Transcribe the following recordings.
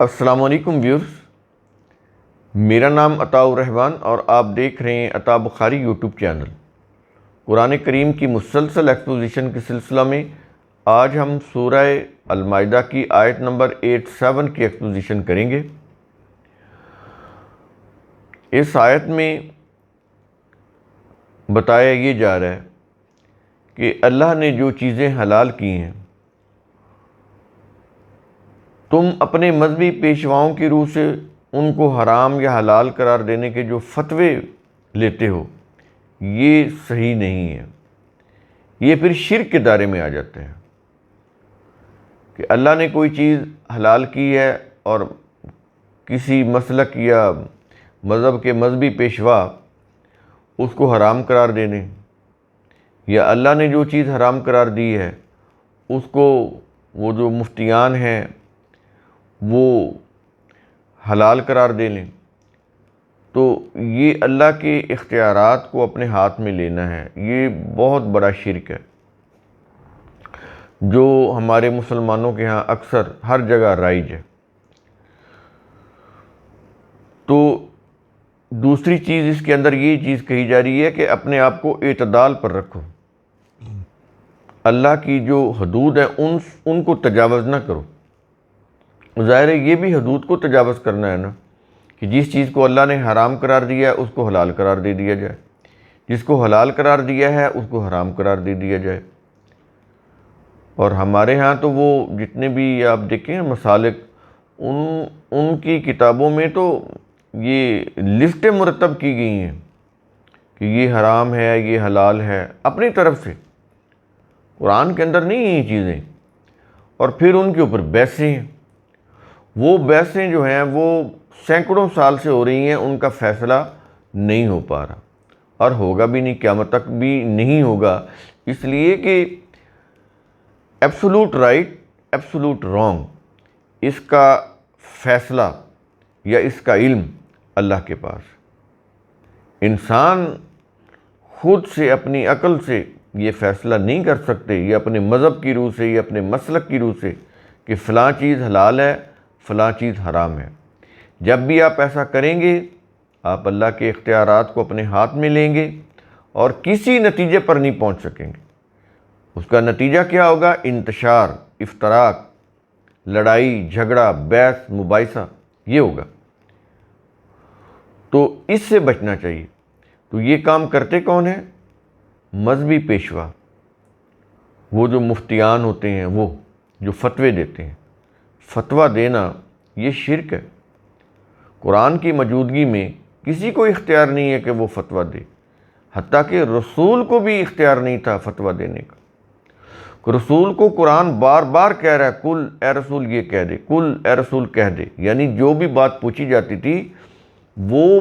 السلام علیکم ویورز، میرا نام عطاء الرحمن اور آپ دیکھ رہے ہیں عطاء بخاری یوٹیوب چینل۔ قرآن کریم کی مسلسل ایکسپوزیشن کے سلسلہ میں آج ہم سورہ المائدہ کی آیت نمبر 87 کی ایکسپوزیشن کریں گے۔ اس آیت میں بتایا یہ جا رہا ہے کہ اللہ نے جو چیزیں حلال کی ہیں، تم اپنے مذہبی پیشواؤں کی روح سے ان کو حرام یا حلال قرار دینے کے جو فتوے لیتے ہو، یہ صحیح نہیں ہے۔ یہ پھر شرک کے دائرے میں آ جاتے ہیں کہ اللہ نے کوئی چیز حلال کی ہے اور کسی مسلک یا مذہب کے مذہبی پیشوا اس کو حرام قرار دینے، یا اللہ نے جو چیز حرام قرار دی ہے اس کو وہ جو مفتیان ہیں وہ حلال قرار دے لیں، تو یہ اللہ کے اختیارات کو اپنے ہاتھ میں لینا ہے۔ یہ بہت بڑا شرک ہے جو ہمارے مسلمانوں کے ہاں اکثر ہر جگہ رائج ہے۔ تو دوسری چیز اس کے اندر یہ چیز کہی جا رہی ہے کہ اپنے آپ کو اعتدال پر رکھو، اللہ کی جو حدود ہیں ان کو تجاوز نہ کرو۔ ظاہر ہے یہ بھی حدود کو تجاوز کرنا ہے نا، کہ جس چیز کو اللہ نے حرام قرار دیا ہے اس کو حلال قرار دے دیا جائے، جس کو حلال قرار دیا ہے اس کو حرام قرار دے دیا جائے۔ اور ہمارے ہاں تو وہ جتنے بھی آپ دیکھیں مسالک، ان کی کتابوں میں تو یہ لسٹیں مرتب کی گئی ہیں کہ یہ حرام ہے یہ حلال ہے، اپنی طرف سے۔ قرآن کے اندر نہیں ہیں یہ چیزیں، اور پھر ان کے اوپر بحثیں ہیں۔ وہ بحثیں جو ہیں وہ سینکڑوں سال سے ہو رہی ہیں، ان کا فیصلہ نہیں ہو پا رہا، اور ہوگا بھی نہیں، قیامت تک بھی نہیں ہوگا، اس لیے کہ ایبسولوٹ رائٹ ایبسولوٹ رانگ، اس کا فیصلہ یا اس کا علم اللہ کے پاس۔ انسان خود سے اپنی عقل سے یہ فیصلہ نہیں کر سکتے، یا اپنے مذہب کی روح سے یا اپنے مسلک کی روح سے، کہ فلاں چیز حلال ہے فلاں چیز حرام ہے۔ جب بھی آپ ایسا کریں گے آپ اللہ کے اختیارات کو اپنے ہاتھ میں لیں گے اور کسی نتیجے پر نہیں پہنچ سکیں گے۔ اس کا نتیجہ کیا ہوگا؟ انتشار، افتراق، لڑائی جھگڑا، بحث مباحثہ، یہ ہوگا۔ تو اس سے بچنا چاہیے۔ تو یہ کام کرتے کون ہیں؟ مذہبی پیشوا، وہ جو مفتیان ہوتے ہیں، وہ جو فتوے دیتے ہیں۔ فتویٰ دینا یہ شرک ہے۔ قرآن کی موجودگی میں کسی کو اختیار نہیں ہے کہ وہ فتویٰ دے، حتیٰ کہ رسول کو بھی اختیار نہیں تھا فتویٰ دینے کا۔ رسول کو قرآن بار بار کہہ رہا ہے، کل اے رسول یہ کہہ دے، کل اے رسول کہہ دے، یعنی جو بھی بات پوچھی جاتی تھی وہ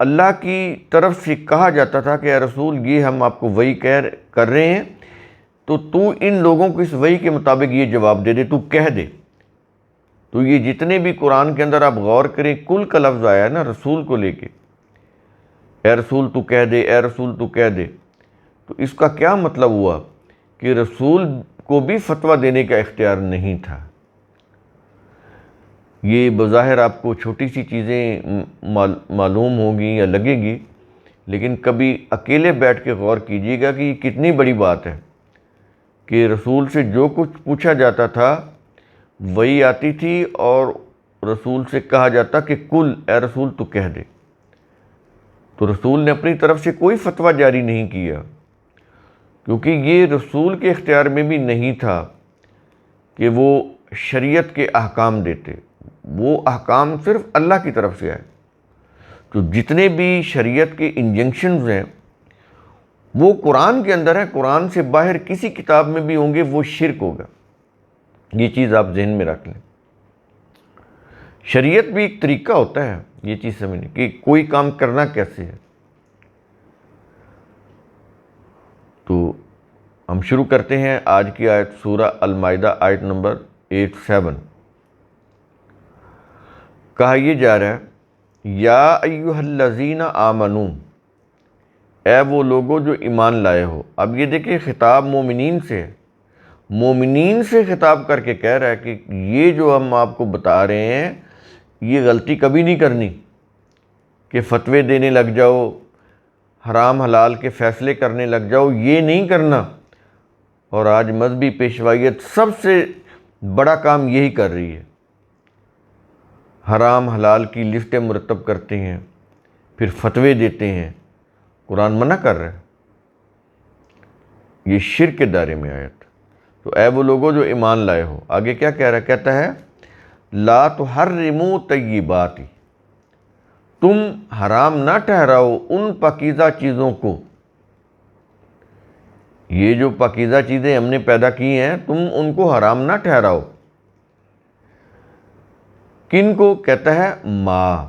اللہ کی طرف سے کہا جاتا تھا کہ اے رسول یہ ہم آپ کو وحی کر رہے ہیں، تو ان لوگوں کو اس وحی کے مطابق یہ جواب دے دے، تو کہہ دے۔ تو یہ جتنے بھی قرآن کے اندر آپ غور کریں، کل کا لفظ آیا ہے نا رسول کو لے کے، اے رسول تو کہہ دے، اے رسول تو کہہ دے، تو اس کا کیا مطلب ہوا؟ کہ رسول کو بھی فتویٰ دینے کا اختیار نہیں تھا۔ یہ بظاہر آپ کو چھوٹی سی چیزیں معلوم ہوں گی یا لگے گی، لیکن کبھی اکیلے بیٹھ کے غور کیجیے گا کہ یہ کتنی بڑی بات ہے کہ رسول سے جو کچھ پوچھا جاتا تھا وہی آتی تھی، اور رسول سے کہا جاتا کہ کل اے رسول تو کہہ دے۔ تو رسول نے اپنی طرف سے کوئی فتویٰ جاری نہیں کیا، کیونکہ یہ رسول کے اختیار میں بھی نہیں تھا کہ وہ شریعت کے احکام دیتے۔ وہ احکام صرف اللہ کی طرف سے آئے۔ تو جتنے بھی شریعت کے انجنکشنز ہیں وہ قرآن کے اندر ہیں، قرآن سے باہر کسی کتاب میں بھی ہوں گے وہ شرک ہوگا۔ یہ چیز آپ ذہن میں رکھ لیں۔ شریعت بھی ایک طریقہ ہوتا ہے یہ چیز سمجھنے کہ کوئی کام کرنا کیسے ہے۔ تو ہم شروع کرتے ہیں آج کی آیت، سورہ المائدہ آیت نمبر 87۔ کہا یہ جا رہا ہے، یا ایھا الذین آمنوا، اے وہ لوگوں جو ایمان لائے ہو۔ اب یہ دیکھیں خطاب مومنین سے ہے، مومنین سے خطاب کر کے کہہ رہا ہے کہ یہ جو ہم آپ کو بتا رہے ہیں یہ غلطی کبھی نہیں کرنی کہ فتوے دینے لگ جاؤ، حرام حلال کے فیصلے کرنے لگ جاؤ، یہ نہیں کرنا۔ اور آج مذہبی پیشوائیت سب سے بڑا کام یہی کر رہی ہے، حرام حلال کی لسٹیں مرتب کرتے ہیں، پھر فتوے دیتے ہیں۔ قرآن منع کر رہا ہے، یہ شرک کے دائرے میں آیت۔ تو اے وہ لوگوں جو ایمان لائے ہو، آگے کیا کہہ رہا ہے؟ کہتا ہے لا تحرموا طیبات، تم حرام نہ ٹھہراؤ ان پاکیزہ چیزوں کو۔ یہ جو پاکیزہ چیزیں ہم نے پیدا کی ہیں تم ان کو حرام نہ ٹھہراؤ۔ کن کو؟ کہتا ہے ما،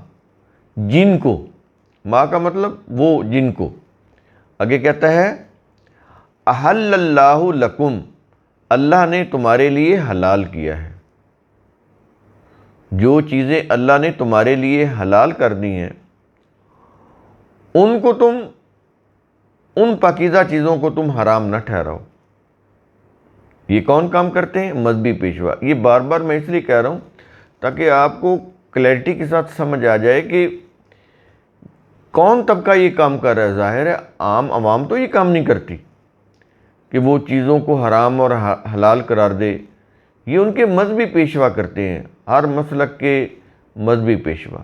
جن کو۔ ما کا مطلب وہ جن کو۔ آگے کہتا ہے احل اللہ لکم، اللہ نے تمہارے لیے حلال کیا ہے۔ جو چیزیں اللہ نے تمہارے لیے حلال کر دی ہیں ان کو تم، ان پاکیزہ چیزوں کو تم حرام نہ ٹھہراؤ۔ یہ کون کام کرتے ہیں؟ مذہبی پیشوا۔ یہ بار بار میں اس لیے کہہ رہا ہوں تاکہ آپ کو کلیئرٹی کے ساتھ سمجھ آ جائے کہ کون طبقہ یہ کام کر رہا ہے۔ ظاہر ہے عام عوام تو یہ کام نہیں کرتی کہ وہ چیزوں کو حرام اور حلال قرار دے، یہ ان کے مذہبی پیشوا کرتے ہیں، ہر مسلک کے مذہبی پیشوا۔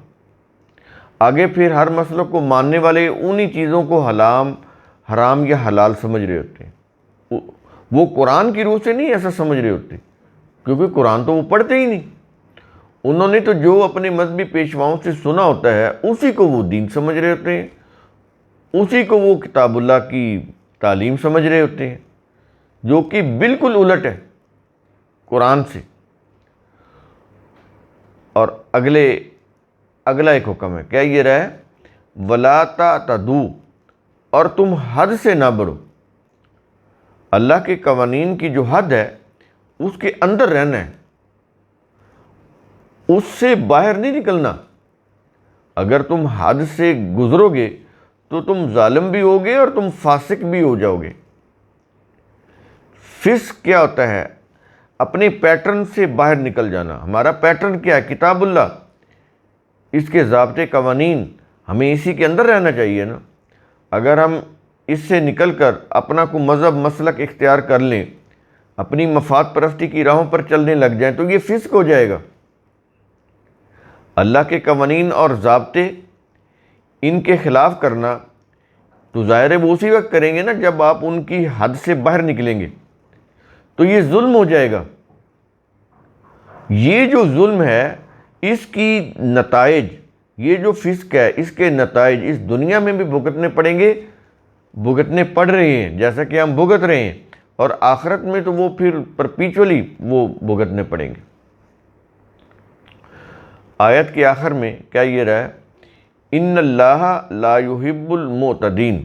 آگے پھر ہر مسلک کو ماننے والے انہی چیزوں کو حرام یا حلال سمجھ رہے ہوتے ہیں۔ وہ قرآن کی روح سے نہیں ایسا سمجھ رہے ہوتے، کیونکہ قرآن تو وہ پڑھتے ہی نہیں۔ انہوں نے تو جو اپنے مذہبی پیشواؤں سے سنا ہوتا ہے اسی کو وہ دین سمجھ رہے ہوتے ہیں، اسی کو وہ کتاب اللہ کی تعلیم سمجھ رہے ہوتے ہیں، جو کہ بالکل الٹ ہے قرآن سے۔ اور اگلا ایک حکم ہے، کیا یہ رہا ہے؟ وَلَا تَعْتَدُوا، اور تم حد سے نہ بڑھو۔ اللہ کے قوانین کی جو حد ہے اس کے اندر رہنا ہے، اس سے باہر نہیں نکلنا۔ اگر تم حد سے گزرو گے تو تم ظالم بھی ہوگے اور تم فاسق بھی ہو جاؤ گے۔ فسق کیا ہوتا ہے؟ اپنے پیٹرن سے باہر نکل جانا۔ ہمارا پیٹرن کیا ہے؟ کتاب اللہ، اس کے ضابطے قوانین، ہمیں اسی کے اندر رہنا چاہیے نا۔ اگر ہم اس سے نکل کر اپنا کوئی مذہب مسلک اختیار کر لیں، اپنی مفاد پرستی کی راہوں پر چلنے لگ جائیں تو یہ فسق ہو جائے گا۔ اللہ کے قوانین اور ضابطے ان کے خلاف کرنا تو ظاہر ہے وہ اسی وقت کریں گے نا جب آپ ان کی حد سے باہر نکلیں گے، تو یہ ظلم ہو جائے گا۔ یہ جو ظلم ہے اس کی نتائج، یہ جو فسق ہے اس کے نتائج اس دنیا میں بھی بھگتنے پڑیں گے، بھگتنے پڑ رہے ہیں جیسا کہ ہم بھگت رہے ہیں، اور آخرت میں تو وہ پھر پرپیچولی وہ بھگتنے پڑیں گے۔ آیت کے آخر میں کیا یہ رہا ہے؟ ان اللہ لا يحب المعتدین،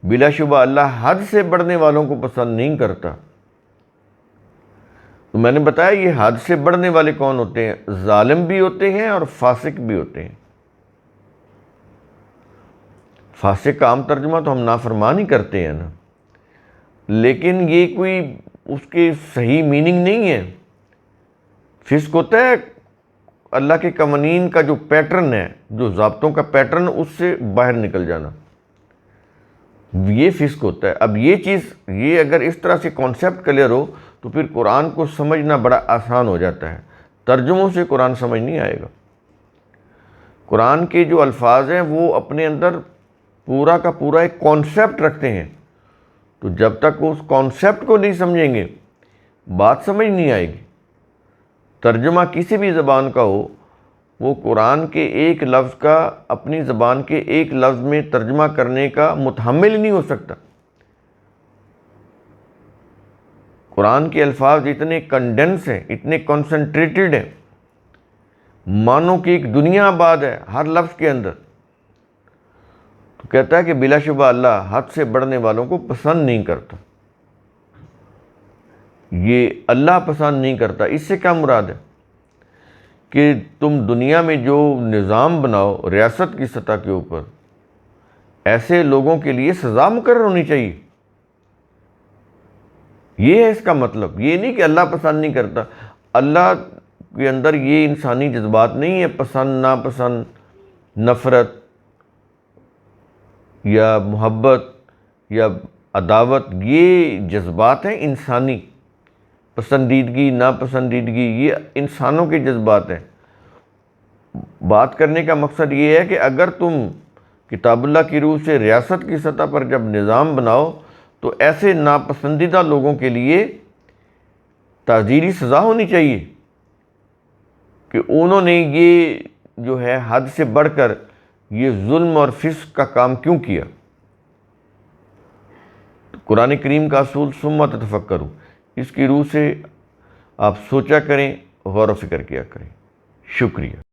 بلا شبہ اللہ حد سے بڑھنے والوں کو پسند نہیں کرتا۔ تو میں نے بتایا یہ حد سے بڑھنے والے کون ہوتے ہیں؟ ظالم بھی ہوتے ہیں اور فاسق بھی ہوتے ہیں۔ فاسق کا عام ترجمہ تو ہم نافرمانی کرتے ہیں نا، لیکن یہ کوئی اس کے صحیح میننگ نہیں ہے۔ فسق ہوتا ہے اللہ کے قوانین کا جو پیٹرن ہے، جو ضابطوں کا پیٹرن، اس سے باہر نکل جانا، یہ فسق ہوتا ہے۔ اب یہ چیز، یہ اگر اس طرح سے کانسیپٹ کلیئر ہو تو پھر قرآن کو سمجھنا بڑا آسان ہو جاتا ہے۔ ترجموں سے قرآن سمجھ نہیں آئے گا۔ قرآن کے جو الفاظ ہیں وہ اپنے اندر پورا کا پورا ایک کانسیپٹ رکھتے ہیں، تو جب تک اس کانسیپٹ کو نہیں سمجھیں گے بات سمجھ نہیں آئے گی۔ ترجمہ کسی بھی زبان کا ہو، وہ قرآن کے ایک لفظ کا اپنی زبان کے ایک لفظ میں ترجمہ کرنے کا متحمل ہی نہیں ہو سکتا۔ قرآن کے الفاظ اتنے کنڈنس ہیں، اتنے کنسنٹریٹڈ ہیں، معنوں کی ایک دنیا آباد ہے ہر لفظ کے اندر۔ تو کہتا ہے کہ بلا شبہ اللہ حد سے بڑھنے والوں کو پسند نہیں کرتا۔ یہ اللہ پسند نہیں کرتا، اس سے کیا مراد ہے؟ کہ تم دنیا میں جو نظام بناؤ ریاست کی سطح کے اوپر، ایسے لوگوں کے لیے سزا مقرر ہونی چاہیے۔ یہ ہے اس کا مطلب. یہ نہیں کہ اللہ پسند نہیں کرتا. اللہ کے اندر یہ انسانی جذبات نہیں ہے، پسند ناپسند، نفرت یا محبت یا عداوت. یہ جذبات ہیں انسانی. پسندیدگی ناپسندیدگی یہ انسانوں کے جذبات ہیں. بات کرنے کا مقصد یہ ہے کہ اگر تم کتاب اللہ کی روح سے ریاست کی سطح پر جب نظام بناؤ تو ایسے ناپسندیدہ لوگوں کے لیے تعزیری سزا ہونی چاہیے کہ انہوں نے یہ جو ہے حد سے بڑھ کر یہ ظلم اور فسق کا کام کیوں کیا. قرآن کریم کا اصول ثم تتفکروا، اس کی روح سے آپ سوچا کریں، غور و فکر کیا کریں. شکریہ.